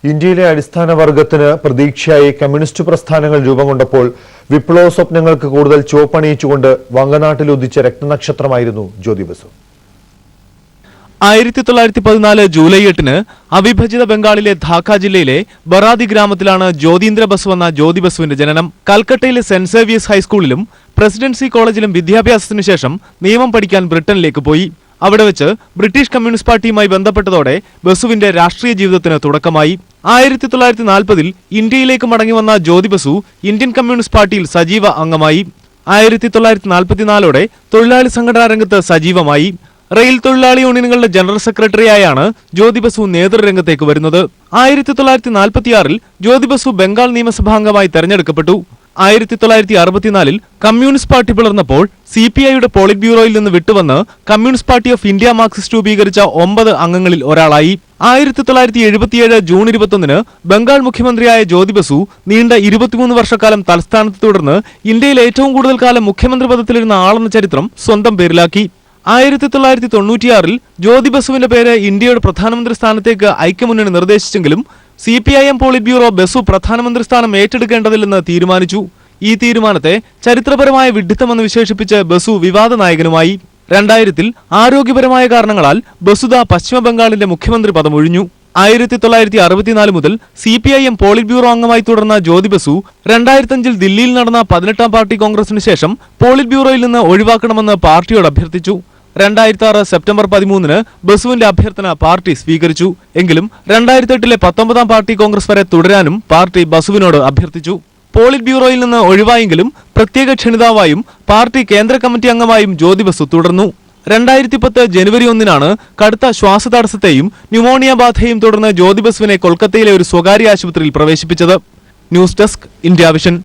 ഇന്ത്യയിലെ അടിസ്ഥാന വർഗത്തിന് പ്രതീക്ഷയായി കമ്മ്യൂണിസ്റ്റ് പ്രസ്ഥാനങ്ങൾ രൂപം കൊണ്ടപ്പോൾ വിപ്ലവ സ്വപ്നങ്ങൾക്ക് കൂടുതൽ ചുവപ്പണിയിച്ചുകൊണ്ട് വങ്കനാട്ടിൽ ഉദിച്ച രക്തനക്ഷത്രമായിരുന്നു ജ്യോതി ബസു. 1914 ജൂലൈ 8-ന് അവിഭജിത ബംഗാളിലെ ധാക്ക ജില്ലയിലെ ബറാദി ഗ്രാമത്തിലാണ് ജ്യോതീന്ദ്ര ബസു എന്ന ജ്യോതി ബസുവിന്റെ ജനനം. കൽക്കട്ടയിലെ സെന്റ് സേവിയേഴ്സ് ഹൈസ്കൂളിലും പ്രസിഡൻസി കോളേജിലും വിദ്യാഭ്യാസത്തിനു ശേഷം നിയമം പഠിക്കാൻ ബ്രിട്ടനിലേക്ക് പോയി. അവിടെ വെച്ച് ബ്രിട്ടീഷ് കമ്മ്യൂണിസ്റ്റ് പാർട്ടിയുമായി ബന്ധപ്പെട്ടതോടെ ബസുവിന്റെ രാഷ്ട്രീയ ജീവിതത്തിന് തുടക്കമായി. 1940-ൽ ഇന്ത്യയിലേക്ക് മടങ്ങിവന്ന ജ്യോതി ബസു ഇന്ത്യൻ കമ്മ്യൂണിസ്റ്റ് പാർട്ടിയിൽ സജീവ അംഗമായി. 1944ഓടെ തൊഴിലാളി സംഘടനാ രംഗത്ത് സജീവമായി. റെയിൽ തൊഴിലാളി യൂണിയനുകളുടെ ജനറൽ സെക്രട്ടറിയായാണ് ജ്യോതി ബസു നേതൃരംഗത്തേക്ക് വരുന്നത്. 1946-ൽ ജ്യോതി ബസു ബംഗാൾ നിയമസഭാംഗമായി തെരഞ്ഞെടുക്കപ്പെട്ടു. 1964-ൽ കമ്മ്യൂണിസ്റ്റ് പാർട്ടി പിളർന്നപ്പോൾ CPIയുടെ പോളിറ്റ് ബ്യൂറോയിൽ നിന്ന് വിട്ടുവന്ന് communist party of India Marxist രൂപീകരിച്ച 9 അംഗങ്ങളിൽ ഒരാളായി. 1977 ജൂൺ 21-ന് ബംഗാൾ മുഖ്യമന്ത്രിയായ ജ്യോതി ബസു നീണ്ട 23 വർഷക്കാലം തലസ്ഥാനത്ത് തുടർന്ന് ഇന്ത്യയിൽ ഏറ്റവും കൂടുതൽ കാലം മുഖ്യമന്ത്രി പദത്തിലിരുന്ന ആളെന്ന ചരിത്രം സ്വന്തം പേരിലാക്കി. 1996-ൽ ജ്യോതി ബസുവിന്റെ പേര് ഇന്ത്യയുടെ പ്രധാനമന്ത്രി സ്ഥാനത്തേക്ക് ഐക്യമുന്നണി നിർദ്ദേശിച്ചെങ്കിലും CPIM പോളിറ്റ് ബ്യൂറോ ബസു പ്രധാനമന്ത്രി സ്ഥാനം ഏറ്റെടുക്കേണ്ടതില്ലെന്ന് തീരുമാനിച്ചു. ഈ തീരുമാനത്തെ ചരിത്രപരമായ വിഡ്ഢിത്തമെന്ന് വിശേഷിപ്പിച്ച് ബസു വിവാദ നായകനുമായി. 2000-ൽ ആരോഗ്യപരമായ കാരണങ്ങളാൽ ബസുദ പശ്ചിമ ബംഗാളിന്റെ മുഖ്യമന്ത്രി പദം ഒഴിഞ്ഞു. 1964 മുതൽ CPIM പോളിറ്റ് ബ്യൂറോ അംഗമായി തുടർന്ന ജ്യോതി ബസു 2005-ൽ ദില്ലിയിൽ നടന്ന 18-ാം പാർട്ടി കോൺഗ്രസിന് ശേഷം പോളിറ്റ് ബ്യൂറോയിൽ നിന്ന് ഒഴിവാക്കണമെന്ന് പാർട്ടിയോട് അഭ്യർത്ഥിച്ചു. 2006 സെപ്റ്റംബർ 13-ന് ബസുവിന്റെ അഭ്യർത്ഥന പാർട്ടി സ്വീകരിച്ചു. എങ്കിലും 2008-ലെ 19-ാം പാർട്ടി കോൺഗ്രസ് വരെ തുടരാനും പാർട്ടി ബസുവിനോട് അഭ്യർത്ഥിച്ചു. പോളിറ്റ് ബ്യൂറോയിൽ നിന്ന് ഒഴിവായെങ്കിലും പ്രത്യേക ക്ഷണിതാവായും പാർട്ടി കേന്ദ്ര കമ്മിറ്റി അംഗമായും ജ്യോതി ബസു തുടർന്നു. 2010 ജനുവരി 1-നാണ് കടുത്ത ശ്വാസതടസ്സത്തെയും ന്യൂമോണിയ ബാധയും തുടർന്ന് ജ്യോതി ബസുവിനെ കൊൽക്കത്തയിലെ ഒരു സ്വകാര്യ ആശുപത്രിയിൽ പ്രവേശിപ്പിച്ചത്. News desk, India vision.